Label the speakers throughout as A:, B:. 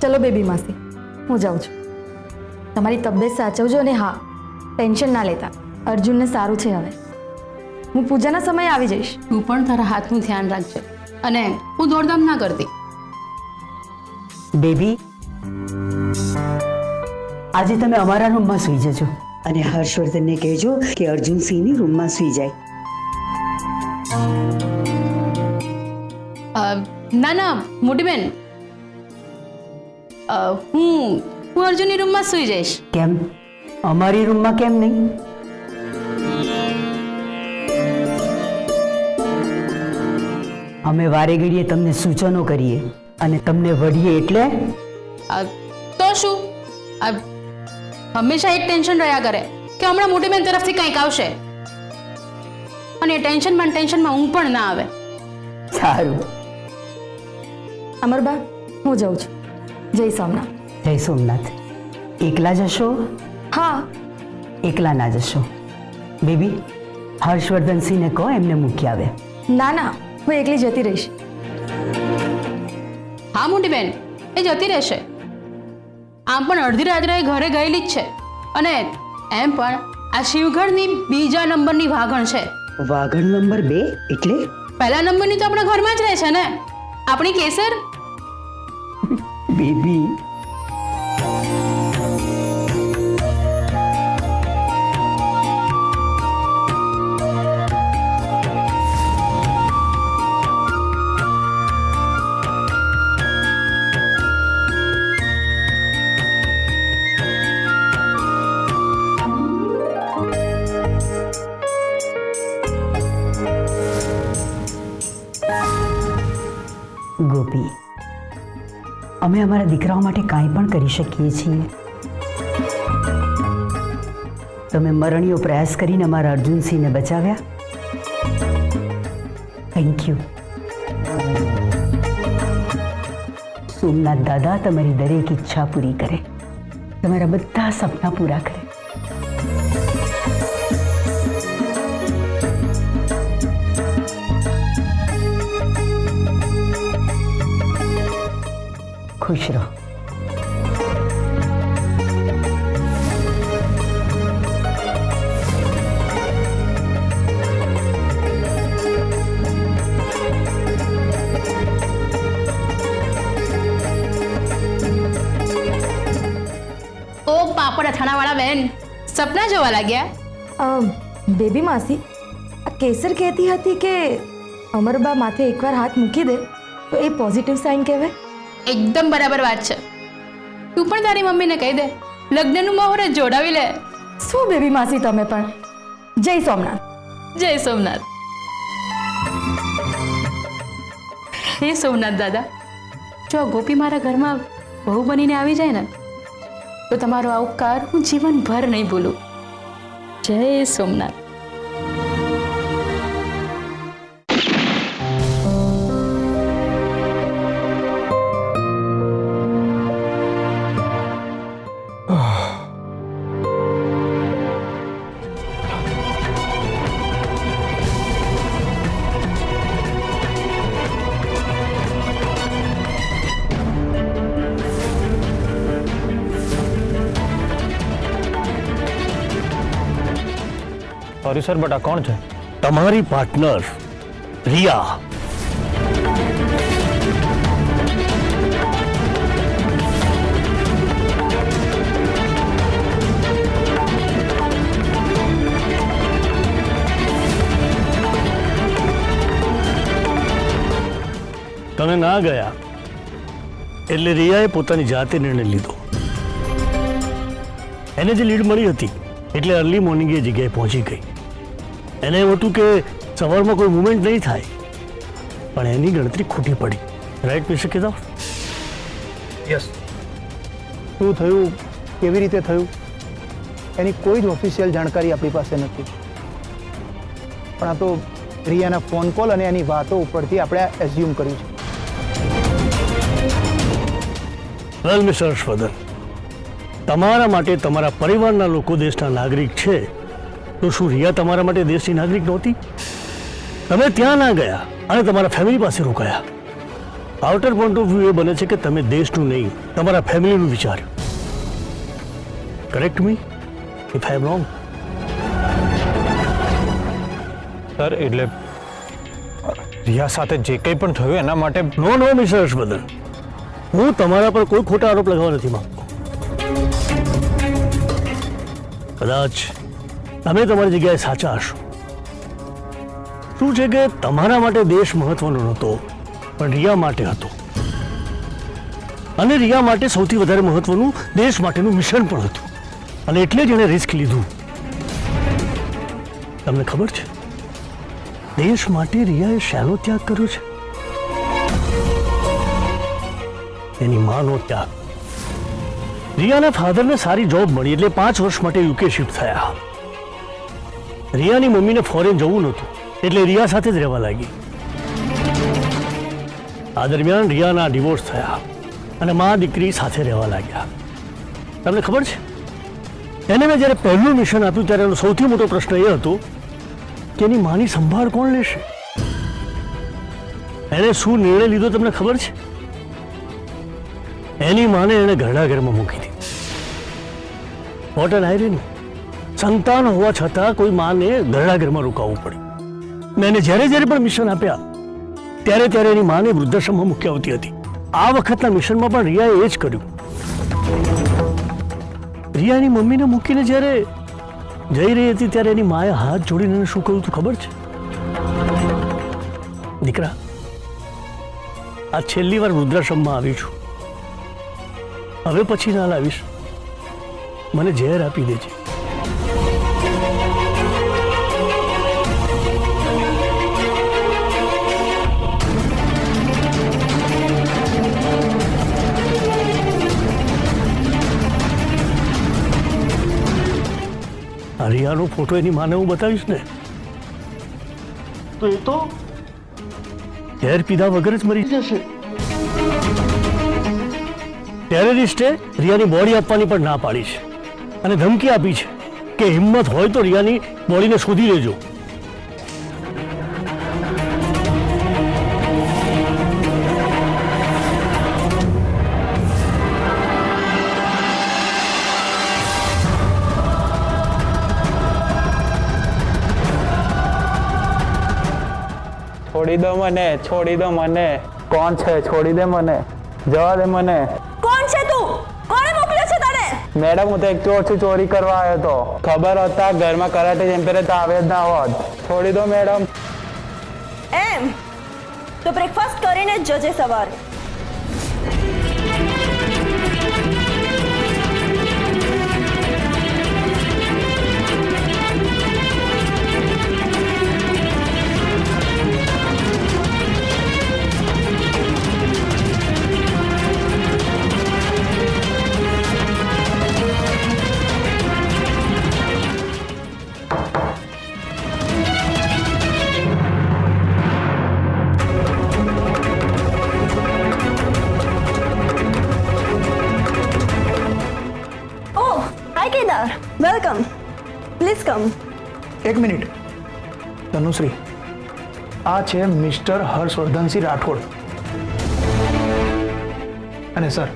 A: ચલો બેબી માસી, હું જાઉં છું. તમારી તબિયત સાચવજો અને હા, ટેન્શન ના લેતા. અર્જુનને સારું છે હવે. હું પૂજાના સમયે આવી જઈશ.
B: તું પણ તારા હાથનું ધ્યાન રાખજે અને હું દોડધામ ના કરતી.
C: બેબી, આજે તમે અમારા રૂમમાં સૂઈ જજો.
D: અને હર્ષવર્ધનને કહેજો કે અર્જુન સિંહની રૂમમાં સૂઈ જાય.
B: ના ના મોટી બેન, હું અર્જુનની રૂમમાં સૂઈ જઈશ.
C: કેમ? અમારી રૂમમાં કેમ નહીં? અમે વારે ઘડીએ તમને સૂચનો કરીએ અને તમને વઢીએ એટલે?
B: તો શું, હંમેશા એક ટેન્શન રહ્યા કરે કે હમણાં મોટી બેન તરફથી કંઈક આવશે અને એ ટેન્શનમાં ઊંઘ પણ ના આવે.
C: સારું.
A: અમરબા, હું જાઉં છું. જય સોમનાથ.
C: જય સોમનાથ. એકલા જશો?
A: હા.
C: એકલા ના જશો. બેબી, હર્ષવર્ધનસિંહને કહો એમને મૂકી આવે.
A: ના ના, હું એકલી જતી રહીશ.
B: હા મોટી બેન, એ જતી રહેશે. આમ પણ અડધી રાત્રે ઘરે ગયેલી જ છે અને એમ પણ આ શિવગઢની બીજા નંબરની વાઘણ છે.
D: વાઘણ નંબર 2 એટલે?
B: પહેલા નંબરની તો આપણા ઘરમાં જ રહે છે ને, આપણી કેસર.
C: બેબી, ગોપી, અમે અમારા દીકરાઓ માટે કાંઈ પણ કરી શકીએ છીએ. તમે મરણીયો પ્રયાસ કરીને અમારા અર્જુનસિંહને બચાવ્યા. Thank you. સોમનાથ દાદા તમારી દરેક ઈચ્છા પૂરી કરે, તમારા બધા સપના પૂરા કરે. ખુશ રહો.
B: ઓ પાપડ અથાણાવાળા બેન, સપના જોવા લાગ્યા?
A: બેબી માસી, આ કેસર કહેતી હતી કે અમરબા માથે એકવાર હાથ મૂકી દે તો એ પોઝિટિવ સાઇન કહેવાય.
B: એકદમ બરાબર વાત છે. તું પણ તારી મમ્મીને કહી દે, લગ્નનું મુહૂર્ત જોડાવી લે.
A: શું બેબી માસી તમે પણ? જય સોમનાથ.
B: જય સોમનાથ. હે સોમનાથ દાદા, જો ગોપી મારા ઘરમાં બહુ બનીને આવી જાય ને તો તમારો આ ઉપકાર હું જીવનભર નહીં ભૂલું. જય સોમનાથ.
E: सॉरी सर, बट आ कौन है? तुम्हारी पार्टनर रिया. તમે ના ગયા એટલે રિયાએ પોતાની જાતે નિર્ણય લીધો. એને જે લીડ મળી હતી એટલે અર્લી મોર્નિંગ એ જગ્યાએ પહોંચી ગઈ. એને એમ હતું કે સવારમાં કોઈ મુવમેન્ટ નહીં થાય, પણ એની ગણતરી ખોટી પડી. Right mister Kedar?
F: યસ. શું થયું, કેવી રીતે થયું એની કોઈ જ ઓફિશિયલ જાણકારી આપણી પાસે નથી, પણ આ તો રિયાના ફોન કોલ અને એની વાતો ઉપરથી આપણે એઝ્યુમ કર્યું છે.
E: વેલ મિસ્ટર હર્ષવર્ધન, તમારા માટે તમારા પરિવારના લોકો દેશના નાગરિક છે, તો શું રિયા તમારા માટે દેશની નાગરિક નહોતી? તમે ત્યાં ના ગયા અને તમારા ફેમિલી પાસે રોકાયા. આઉટર પોઈન્ટ ઓફ વ્યૂ એ બને છે કે તમે દેશનું નહીં તમારા ફેમિલીનું વિચાર્યું. Correct me if I M wrong.
G: Sir એટલે રિયા સાથે જે કંઈ પણ થયું એના માટે
E: નો નો મિસ્ટર હર્ષવર્ધન, હું તમારા પર કોઈ ખોટા આરોપ લગાવવા નથી માંગતો. કદાચ તમે તમારી જગ્યાએ સાચા હશો. શું છે કે તમારા માટે દેશ મહત્વનો નહોતો, પણ રિયા માટે હતો. અને રિયા માટે સૌથી વધારે મહત્વનું દેશ માટેનું મિશન પણ હતું. અને એટલે જ એણે રિસ્ક લીધું. તમને ખબર છે દેશ માટે રિયાએ શાનો ત્યાગ કર્યો છે? એની માનો ત્યાગ. રિયાના ફાધરને સારી જોબ મળી એટલે 5 વર્ષ માટે યુકે શિફ્ટ થયા. રિયાની મમ્મીને ફોરેન જવું નહોતું એટલે રિયા સાથે જ રહેવા લાગી. આ દરમિયાન રિયાના ડિવોર્સ થયા અને મા દીકરી સાથે રહેવા લાગ્યા. તમને ખબર છે એને મેં જ્યારે પહેલું મિશન આપ્યું ત્યારે એનો સૌથી મોટો પ્રશ્ન એ હતો કે એની માની સંભાળ કોણ લેશે? એને શું નિર્ણય લીધો તમને ખબર છે? એની માને એને ઘરડા ઘરમાં મૂકી દીધી. What an irony. સંતાન હોવા છતાં કોઈ માને ઘરડા ઘરમાં રોકાવવું પડ્યું. મેં એને જ્યારે જ્યારે પણ મિશન આપ્યા ત્યારે ત્યારે એની માને વૃદ્ધાશ્રમમાં મૂકી આવતી હતી. આ વખતના મિશનમાં પણ રિયાએ એ જ કર્યું. રિયાની મમ્મીને મૂકીને જ્યારે જઈ રહી હતી ત્યારે એની માએ હાથ જોડીને એને શું કહ્યું તું ખબર છે? દીકરા, આ છેલ્લી વાર વૃદ્ધાશ્રમમાં આવી છું, હવે પછી ના લાવીશ, મને ઝેર આપી દેજે. આ રિયાનો ફોટો એની માને હું બતાવીશ ને તો એ તો ઝેર પીધા વગર જ મરી જશે. ટેરરિસ્ટે રિયાની બોડી આપવાની પણ ના પાડી છે અને ધમકી આપી છે કે હિંમત હોય તો રિયાની બોડીને શોધી લેજો.
G: છોડી દો મને, છોડી દો મને. કોણ છે? છોડી દે મને, જવા દે મને.
A: કોણ છે તું? કોણે મોકલ્યો છે તને?
G: મેડમ હું તો એક ચોરથી ચોરી કરવા આવ્યો હતો. ખબર હતા ઘરમાં કરાટે ચેમ્પિયન તો આવે જ ના હોત. છોડી દો મેડમ.
H: એમ તો બ્રેકફાસ્ટ કરીને જ જજે સવારે. Welcome, please come.
F: એક મિનિટ તનુશ્રી, આ છે મિસ્ટર હર્ષવર્ધનસિંહ રાઠોડ અને સર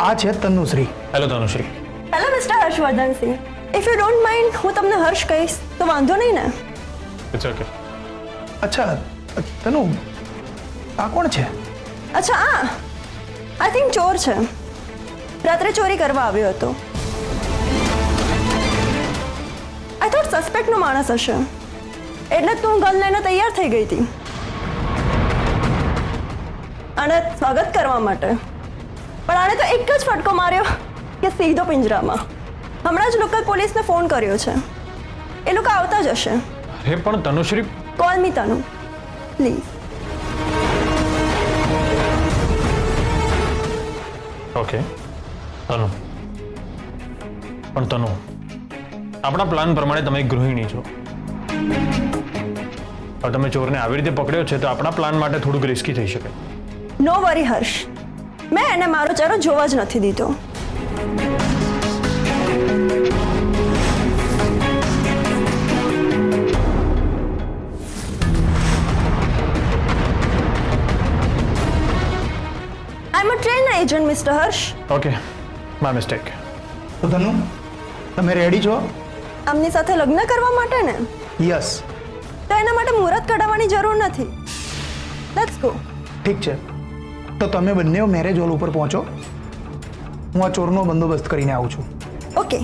F: આ છે Tanushree.
G: Hello Tanushree.
H: Hello mister Harshvardhansinh. If you don't mind હું તમને હર્ષ કહીશ તો વાંધો નહીં ને?
G: It's okay.
F: અચ્છા તનુ, આ કોણ છે?
H: અચ્છા આ આઈ થિંક ચોર છે. રાત્રે ચોરી કરવા આવ્યો હતો. આઈ થોટ સસ્પેક્ટનો માણસ હશે એટલે તું ગન લઈને તૈયાર થઈ ગઈ હતી અને સ્વાગત કરવા માટે. પણ આણે તો એક જ ફટકો માર્યો કે સીધો પિંજરામાં. હમણાં જ લોકલ પોલીસને ફોન કર્યો છે, એ લોકો આવતા જ હશે.
G: અરે પણ Tanushree.
H: Call me Tanu please.
G: Okay Tanu. પણ તનુ, આપણા પ્લાન પ્રમાણે તમે એક ગૃહિણી છો. હવે તમે ચોરને આવી રીતે પકડ્યો છે તો આપણા પ્લાન માટે થોડુંક રિસ્કી થઈ શકે.
H: નો વરી હર્ષ, મેં એને મારો ચહેરો જોવા જ નથી દીધો. Agent mister Harsh.
G: Okay my mistake.
F: તો તનુ તમે રેડી છો?
H: આમની સાથે લગ્ન કરવા માટે ને?
F: યસ.
H: તો એના માટે મુહૂર્ત કઢાવવાની જરૂર નથી. Let's go.
F: ઠીક છે, તો તમે બંને મેરેજ હોલ ઉપર પહોંચો. હું આ ચોરનો બંદોબસ્ત કરીને આવું છું.
H: ઓકે.